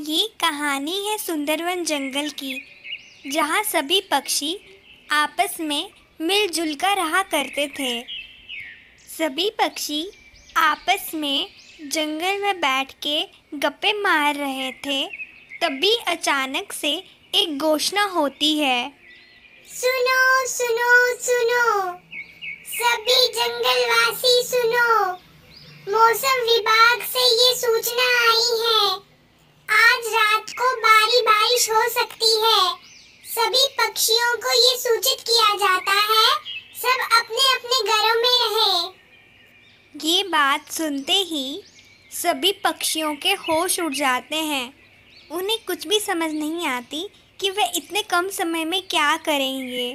ये कहानी है सुंदरवन जंगल की, जहाँ सभी पक्षी आपस में मिलजुल कर रहा करते थे। सभी पक्षी आपस में जंगल में बैठ के गप्पे मार रहे थे। तभी अचानक से एक घोषणा होती है। सुनो सुनो सुनो, सभी जंगलवासी सुनो, मौसम विभाग से ये सूचना आई है। आज रात को भारी बारिश हो सकती है। सभी पक्षियों को ये सूचित किया जाता है, सब अपने अपने घरों में रहे। ये बात सुनते ही सभी पक्षियों के होश उड़ जाते हैं। उन्हें कुछ भी समझ नहीं आती कि वे इतने कम समय में क्या करेंगे।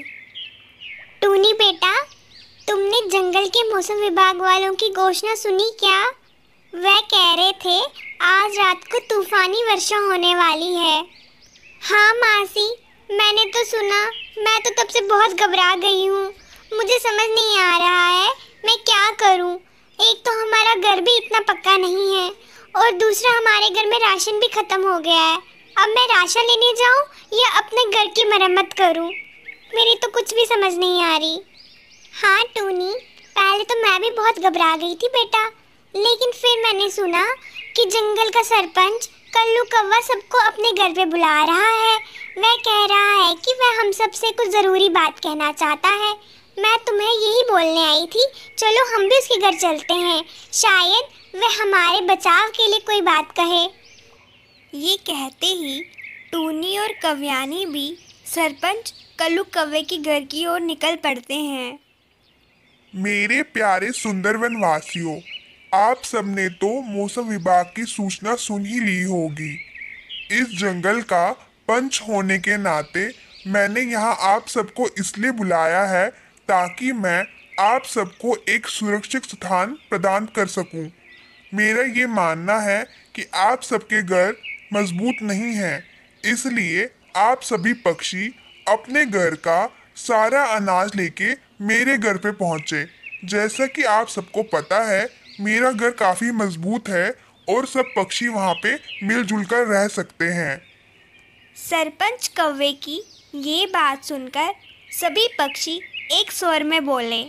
टूनी बेटा, तुमने जंगल के मौसम विभाग वालों की घोषणा सुनी क्या? वह कह रहे थे आज रात को तूफानी वर्षा होने वाली है। हाँ मासी, मैंने तो सुना। मैं तो तब से बहुत घबरा गई हूँ। मुझे समझ नहीं आ रहा है मैं क्या करूँ। एक तो हमारा घर भी इतना पक्का नहीं है और दूसरा हमारे घर में राशन भी खत्म हो गया है। अब मैं राशन लेने जाऊँ या अपने घर की मरम्मत करूँ? मेरी तो कुछ भी समझ नहीं आ रही। हाँ टूनी, पहले तो मैं भी बहुत घबरा गई थी बेटा, लेकिन फिर मैंने सुना कि जंगल का सरपंच कल्लू कौवा सबको अपने घर पे बुला रहा है। वह कह रहा है कि वह हम सब से कुछ ज़रूरी बात कहना चाहता है। मैं तुम्हें यही बोलने आई थी, चलो हम भी उसके घर चलते हैं, शायद वह हमारे बचाव के लिए कोई बात कहे। ये कहते ही टूनी और कव्यानी भी सरपंच कल्लू कौवे के घर की ओर निकल पड़ते हैं। मेरे प्यारे सुंदरवन वासियों, आप सबने तो मौसम विभाग की सूचना सुन ही ली होगी। इस जंगल का पंच होने के नाते मैंने यहाँ आप सबको इसलिए बुलाया है ताकि मैं आप सबको एक सुरक्षित स्थान प्रदान कर सकूं। मेरा ये मानना है कि आप सबके घर मजबूत नहीं हैं, इसलिए आप सभी पक्षी अपने घर का सारा अनाज लेके मेरे घर पे पहुँचे। जैसा कि आप सबको पता है, मेरा घर काफ़ी मजबूत है और सब पक्षी वहाँ पे मिलजुल कर रह सकते हैं। सरपंच कौवे की ये बात सुनकर सभी पक्षी एक स्वर में बोले,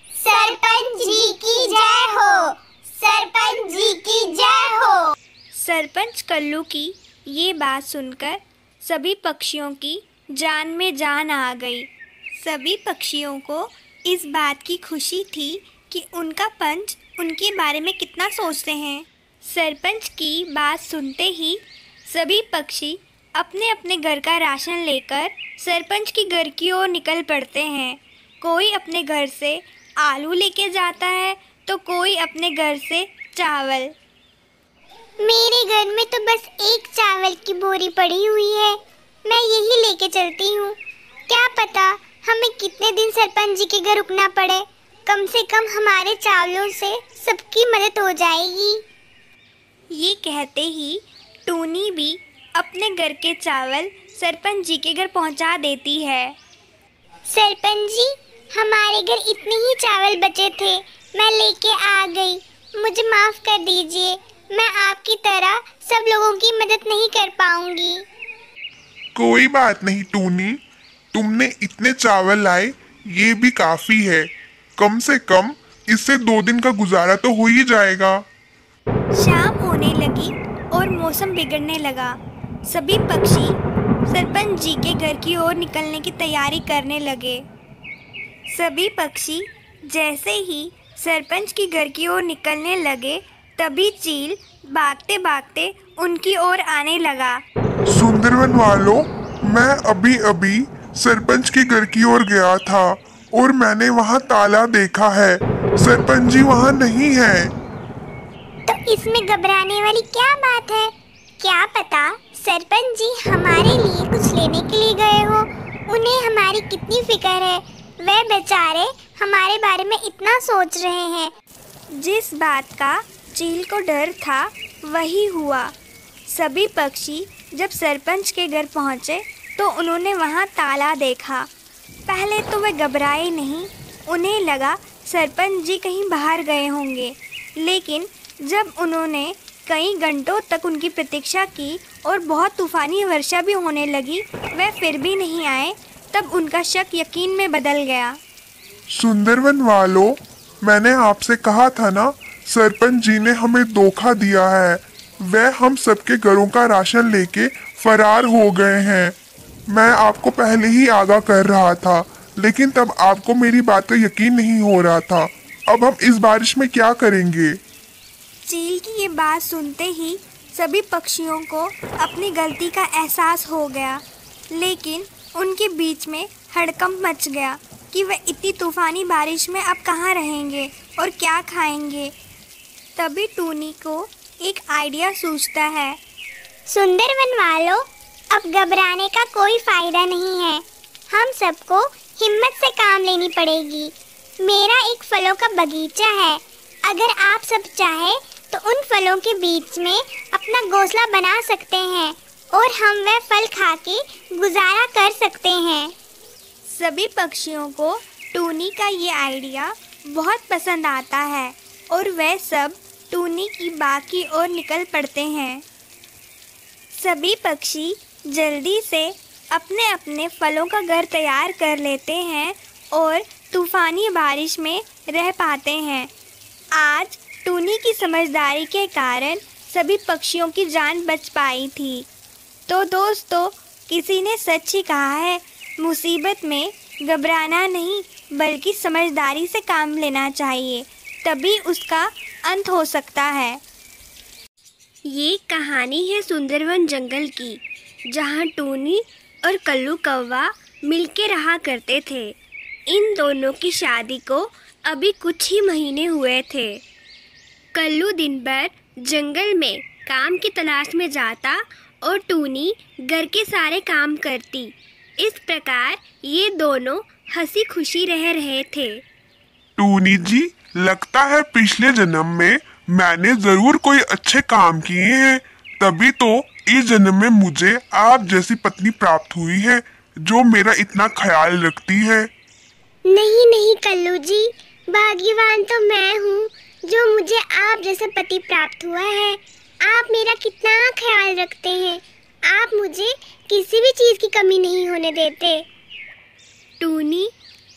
सरपंच जी की जय हो, सरपंच जी की जय हो। सरपंच कल्लू की ये बात सुनकर सभी पक्षियों की जान में जान आ गई। सभी पक्षियों को इस बात की खुशी थी कि उनका पंच उनके बारे में कितना सोचते हैं। सरपंच की बात सुनते ही सभी पक्षी अपने अपने घर का राशन लेकर सरपंच के घर की ओर निकल पड़ते हैं। कोई अपने घर से आलू लेके जाता है तो कोई अपने घर से चावल। मेरे घर में तो बस एक चावल की बोरी पड़ी हुई है, मैं यही लेके चलती हूँ। क्या पता हमें कितने दिन सरपंच जी के घर रुकना पड़े, कम से कम हमारे चावलों से सबकी मदद हो जाएगी। ये कहते ही टूनी भी अपने घर के चावल सरपंच जी के घर पहुंचा देती है। सरपंच जी, हमारे घर इतने ही चावल बचे थे, मैं लेके आ गई, मुझे माफ कर दीजिए। मैं आपकी तरह सब लोगों की मदद नहीं कर पाऊंगी। कोई बात नहीं टूनी, तुमने इतने चावल लाए ये भी काफी है। कम से कम इससे 2 दिन का गुजारा तो हो ही जाएगा। शाम होने लगी और मौसम बिगड़ने लगा। सभी पक्षी सरपंच जी के घर की ओर निकलने की तैयारी करने लगे। सभी पक्षी जैसे ही सरपंच के घर की ओर निकलने लगे, तभी चील भागते भागते उनकी ओर आने लगा। सुंदरवन वालों, मैं अभी अभी सरपंच के घर की ओर गया था और मैंने वहाँ ताला देखा है। सरपंच जी वहाँ नहीं है। तो इसमें घबराने वाली क्या बात है? क्या पता सरपंच जी हमारे लिए कुछ लेने के लिए गए हो। उन्हें हमारी कितनी फिक्र है, वे बेचारे हमारे बारे में इतना सोच रहे हैं। जिस बात का चील को डर था वही हुआ। सभी पक्षी जब सरपंच के घर पहुँचे तो उन्होंने वहाँ ताला देखा। पहले तो वे घबराए नहीं, उन्हें लगा सरपंच जी कहीं बाहर गए होंगे, लेकिन जब उन्होंने कई घंटों तक उनकी प्रतीक्षा की और बहुत तूफानी वर्षा भी होने लगी, वह फिर भी नहीं आए। तब उनका शक यकीन में बदल गया। सुंदरवन वालों, मैंने आपसे कहा था ना, सरपंच जी ने हमें धोखा दिया है। वह हम सबके घरों का राशन लेके फरार हो गए हैं। मैं आपको पहले ही आगाह कर रहा था, लेकिन तब आपको मेरी बात का यकीन नहीं हो रहा था। अब हम इस बारिश में क्या करेंगे? चील की ये बात सुनते ही सभी पक्षियों को अपनी गलती का एहसास हो गया, लेकिन उनके बीच में हड़कंप मच गया कि वह इतनी तूफानी बारिश में अब कहाँ रहेंगे और क्या खाएंगे। तभी टूनी को एक आइडिया सूझता है। सुंदरवन वालों, अब घबराने का कोई फायदा नहीं है। हम सबको हिम्मत से काम लेनी पड़ेगी। मेरा एक फलों का बगीचा है। अगर आप सब चाहे तो उन फलों के बीच में अपना घोंसला बना सकते हैं और हम वह फल खा के गुजारा कर सकते हैं। सभी पक्षियों को टूनी का ये आइडिया बहुत पसंद आता है और वह सब टूनी की बाग की ओर निकल पड़ते हैं। सभी पक्षी जल्दी से अपने अपने फलों का घर तैयार कर लेते हैं और तूफानी बारिश में रह पाते हैं। आज टूनी की समझदारी के कारण सभी पक्षियों की जान बच पाई थी। तो दोस्तों, किसी ने सच ही कहा है, मुसीबत में घबराना नहीं बल्कि समझदारी से काम लेना चाहिए, तभी उसका अंत हो सकता है। ये कहानी है सुंदरवन जंगल की, जहाँ टूनी और कल्लू कौवा मिलके रहा करते थे। इन दोनों की शादी को अभी कुछ ही महीने हुए थे। कल्लू दिन भर जंगल में काम की तलाश में जाता और टूनी घर के सारे काम करती। इस प्रकार ये दोनों हंसी खुशी रह रहे थे। टूनी जी, लगता है पिछले जन्म में मैंने जरूर कोई अच्छे काम किए हैं, तभी तो इस जन्म में मुझे आप जैसी पत्नी प्राप्त हुई है जो मेरा इतना ख्याल रखती है। नहीं नहीं कल्लू जी, भाग्यवान तो मैं हूँ जो मुझे आप जैसा पति प्राप्त हुआ है। आप मेरा कितना ख्याल रखते हैं। आप मुझे किसी भी चीज़ की कमी नहीं होने देते। टूनी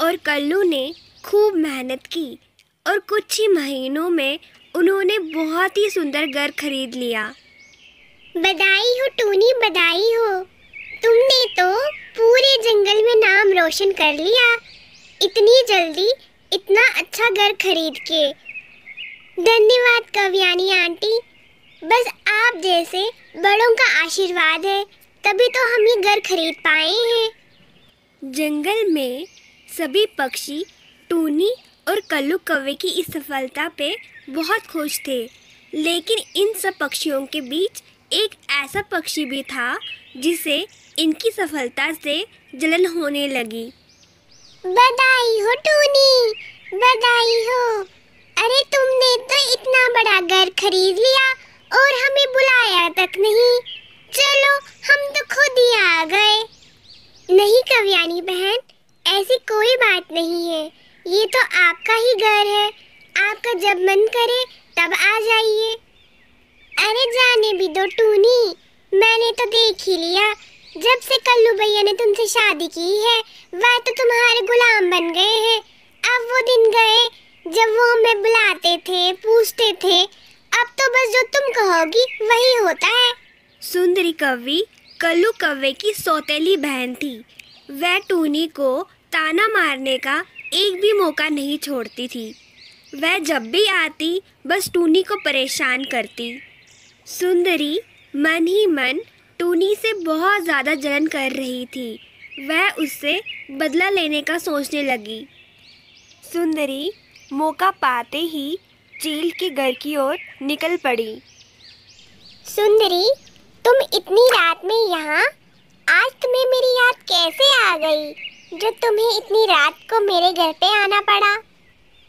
और कल्लू ने खूब मेहनत की और कुछ ही महीनों में उन्होंने बहुत ही सुंदर घर खरीद लिया। बधाई हो टूनी, बधाई हो। तुमने तो पूरे जंगल में नाम रोशन कर लिया, इतनी जल्दी इतना अच्छा घर खरीद के। धन्यवाद कव्यानी आंटी, बस आप जैसे बड़ों का आशीर्वाद है तभी तो हम ये घर खरीद पाए हैं। जंगल में सभी पक्षी टूनी और कल्लू कौवे की इस सफलता पे बहुत खुश थे, लेकिन इन सब पक्षियों के बीच एक ऐसा पक्षी भी था जिसे इनकी सफलता से जलन होने लगी। बधाई हो टूनी, बधाई हो। अरे तुमने तो इतना बड़ा घर खरीद लिया और हमें बुलाया तक नहीं। चलो हम तो खुद ही आ गए। नहीं कव्यानी बहन, ऐसी कोई बात नहीं है, ये तो आपका ही घर है। आपका जब मन करे तब आ जाइए। अरे जाने भी दो टूनी, मैंने तो देख ही लिया, जब से कल्लू भैया ने तुमसे शादी की है वह तो तुम्हारे गुलाम बन गए हैं। अब वो दिन गए जब वो हमें बुलाते थे, पूछते थे। अब तो बस जो तुम कहोगी वही होता है। सुंदरी कौवी कल्लू कौवे की सौतेली बहन थी। वह टूनी को ताना मारने का एक भी मौका नहीं छोड़ती थी। वह जब भी आती बस टूनी को परेशान करती। सुंदरी मन ही मन टूनी से बहुत ज़्यादा जलन कर रही थी। वह उससे बदला लेने का सोचने लगी। सुंदरी मौका पाते ही चील के घर की ओर निकल पड़ी। सुंदरी, तुम इतनी रात में यहाँ? आज तुम्हें मेरी याद कैसे आ गई जो तुम्हें इतनी रात को मेरे घर पे आना पड़ा?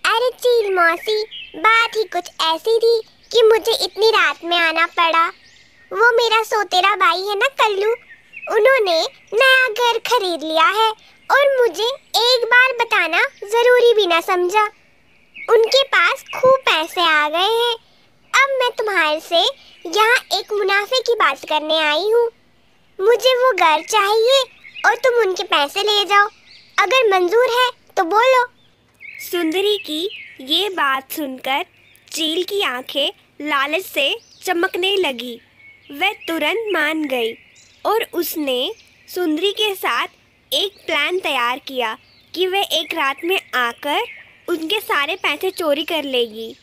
अरे चील मौसी, बात ही कुछ ऐसी थी कि मुझे इतनी रात में आना पड़ा। वो मेरा सोतेरा भाई है ना कल्लू, उन्होंने नया घर खरीद लिया है और मुझे एक बार बताना जरूरी भी ना समझा। उनके पास खूब पैसे आ गए हैं। अब मैं तुम्हारे से यहाँ एक मुनाफे की बात करने आई हूँ। मुझे वो घर चाहिए और तुम उनके पैसे ले जाओ। अगर मंजूर है तो बोलो। सुंदरी की ये बात सुनकर चील की आंखें लालच से चमकने लगी। वह तुरंत मान गई और उसने सुंदरी के साथ एक प्लान तैयार किया कि वह एक रात में आकर उनके सारे पैसे चोरी कर लेगी।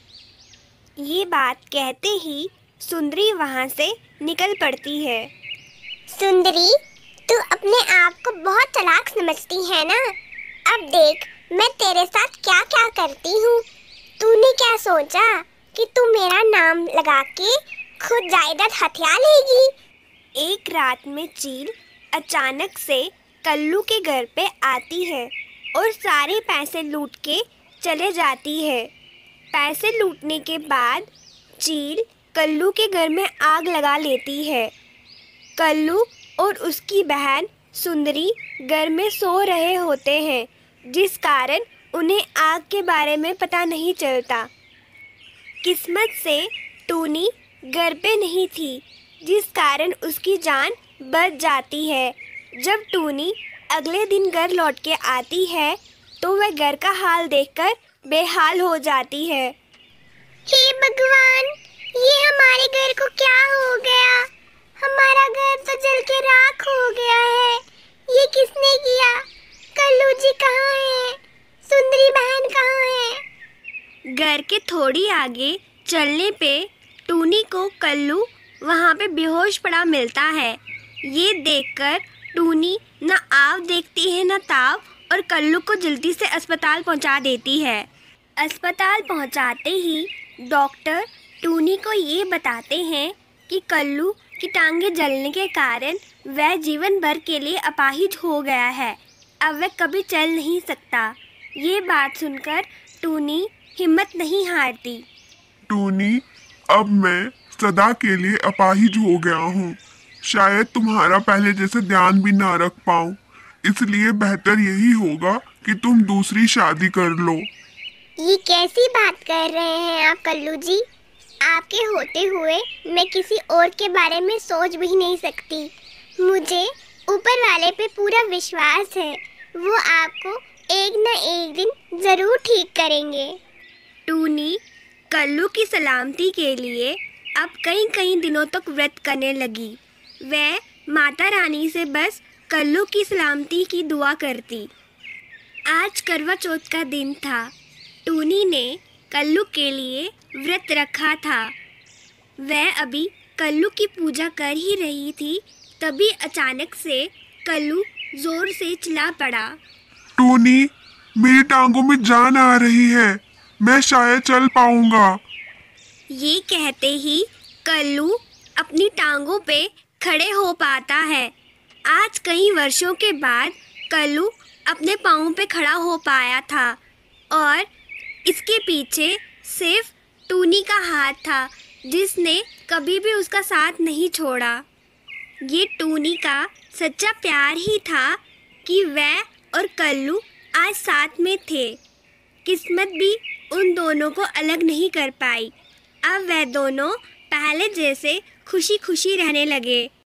ये बात कहते ही सुंदरी वहाँ से निकल पड़ती है। सुंदरी, तू अपने आप को बहुत चालाक समझती है ना? अब देख मैं तेरे साथ क्या क्या करती हूँ। तूने क्या सोचा कि तू मेरा नाम लगा के खुद जायदाद हथिया लेगी? एक रात में चील अचानक से कल्लू के घर पे आती है और सारे पैसे लूट के चले जाती है। पैसे लूटने के बाद चील कल्लू के घर में आग लगा लेती है। कल्लू और उसकी बहन सुंदरी घर में सो रहे होते हैं, जिस कारण उन्हें आग के बारे में पता नहीं चलता। किस्मत से टूनी घर पे नहीं थी, जिस कारण उसकी जान बच जाती है। जब टूनी अगले दिन घर लौट के आती है तो वह घर का हाल देखकर बेहाल हो जाती है। हे भगवान, ये हमारे घर को क्या हो गया? हमारा घर तो जल के राख हो गया है। ये किसने किया? कल्लू जी कहाँ है? सुंदरी बहन कहाँ है? घर के थोड़ी आगे चलने पे टूनी को कल्लू वहाँ पे बेहोश पड़ा मिलता है। ये देखकर टूनी न आव देखती है न ताव और कल्लू को जल्दी से अस्पताल पहुँचा देती है। अस्पताल पहुँचाते ही डॉक्टर टूनी को ये बताते हैं कि कल्लू की टांगें जलने के कारण वह जीवन भर के लिए अपाहिज हो गया है। अब वह कभी चल नहीं सकता। ये बात सुनकर टूनी हिम्मत नहीं हारती। टूनी, अब मैं सदा के लिए अपाहिज हो गया हूँ। शायद तुम्हारा पहले जैसे ध्यान भी ना रख पाऊँ, इसलिए बेहतर यही होगा कि तुम दूसरी शादी कर लो। ये कैसी बात कर रहे हैं आप कल्लू जी? आपके होते हुए मैं किसी और के बारे में सोच भी नहीं सकती। मुझे ऊपर वाले पे पूरा विश्वास है, वो आपको एक न एक दिन जरूर ठीक करेंगे। टूनी कल्लू की सलामती के लिए अब कई दिनों तक व्रत करने लगी। वह माता रानी से बस कल्लू की सलामती की दुआ करती। आज करवा चौथ का दिन था। टूनी ने कल्लू के लिए व्रत रखा था। वह अभी कल्लू की पूजा कर ही रही थी, तभी अचानक से कल्लू जोर से चिल्ला पड़ा। टूनी, मेरी टांगों में जान आ रही है, मैं शायद चल पाऊंगा। ये कहते ही कल्लू अपनी टांगों पे खड़े हो पाता है। आज कई वर्षों के बाद कल्लू अपने पाँव पे खड़ा हो पाया था और इसके पीछे सिर्फ टूनी का हाथ था, जिसने कभी भी उसका साथ नहीं छोड़ा। ये टूनी का सच्चा प्यार ही था कि वह और कल्लू आज साथ में थे। किस्मत भी उन दोनों को अलग नहीं कर पाई। अब वह दोनों पहले जैसे खुशी खुशी रहने लगे।